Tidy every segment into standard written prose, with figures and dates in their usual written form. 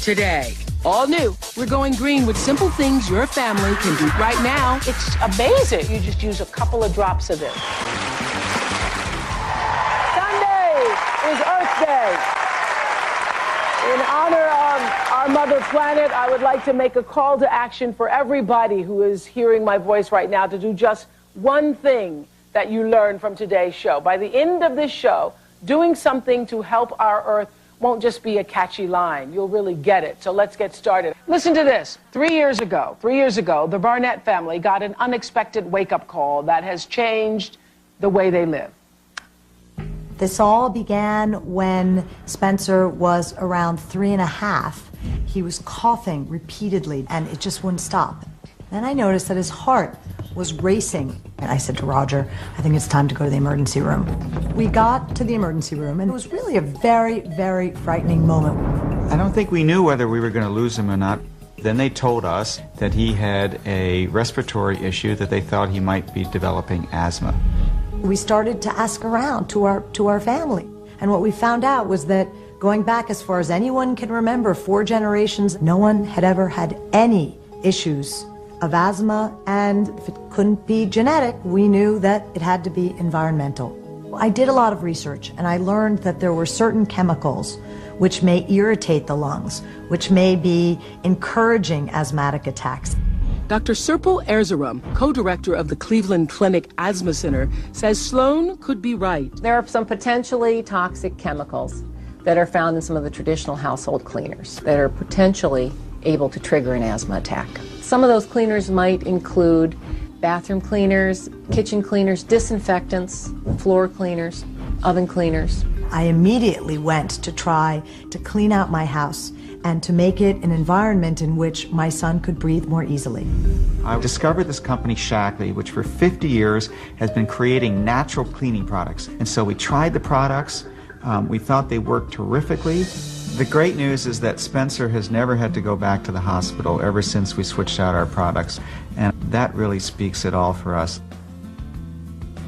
Today, all new. We're going green with simple things your family can do right now. It's amazing. You just use a couple of drops of this. Sunday is Earth Day. In honor of our mother planet, I would like to make a call to action for everybody who is hearing my voice right now to do just one thing that you learn from today's show. By the end of this show, doing something to help our Earth won't just be a catchy line. You'll really get it. So let's get started. Listen to this. 3 years ago, the Barnett family got an unexpected wake-up call that has changed the way they live. This all began when Spencer was around 3.5. He was coughing repeatedly, and it just wouldn't stop. Then I noticed that his heart was racing. And I said to Roger, I think it's time to go to the emergency room. We got to the emergency room, and it was really a very, very frightening moment. I don't think we knew whether we were going to lose him or not. Then they told us that he had a respiratory issue, that they thought he might be developing asthma. We started to ask around to our family. And what we found out was that going back as far as anyone can remember, 4 generations, no one had ever had any issues of asthma, and if it couldn't be genetic, we knew that it had to be environmental. I did a lot of research, and I learned that there were certain chemicals which may irritate the lungs, which may be encouraging asthmatic attacks. Dr. Serpil Erzurum, co-director of the Cleveland Clinic Asthma Center, says Sloan could be right. There are some potentially toxic chemicals that are found in some of the traditional household cleaners that are potentially able to trigger an asthma attack. Some of those cleaners might include bathroom cleaners, kitchen cleaners, disinfectants, floor cleaners, oven cleaners. I immediately went to try to clean out my house and to make it an environment in which my son could breathe more easily. I discovered this company, Shackley, which for 50 years has been creating natural cleaning products. And so we tried the products. We thought they worked terrifically. The great news is that Spencer has never had to go back to the hospital ever since we switched out our products, and that really speaks it all for us.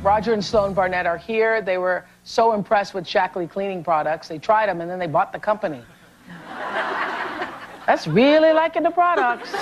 Roger and Sloan Barnett are here. They were so impressed with Shackley cleaning products. They tried them, and then they bought the company. That's really liking the products.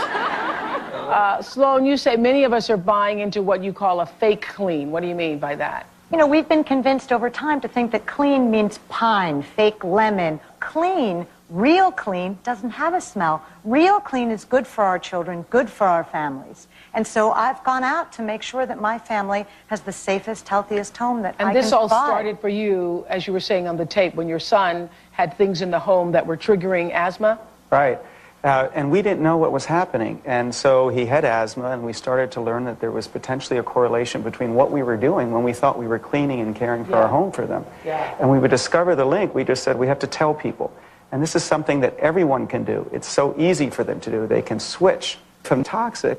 Sloan, you say many of us are buying into what you call a fake clean. What do you mean by that? You know, we've been convinced over time to think that clean means pine, fake lemon. Clean, real clean, doesn't have a smell. Real clean is good for our children, good for our families. And so I've gone out to make sure that my family has the safest, healthiest home that I can provide. And this all started for you, as you were saying on the tape, when your son had things in the home that were triggering asthma? Right. And we didn't know what was happening. And so he had asthma, and we started to learn that there was potentially a correlation between what we were doing when we thought we were cleaning and caring for our home for them. And we would discover the link. We just said, we have to tell people. And this is something that everyone can do. It's so easy for them to do. They can switch from toxic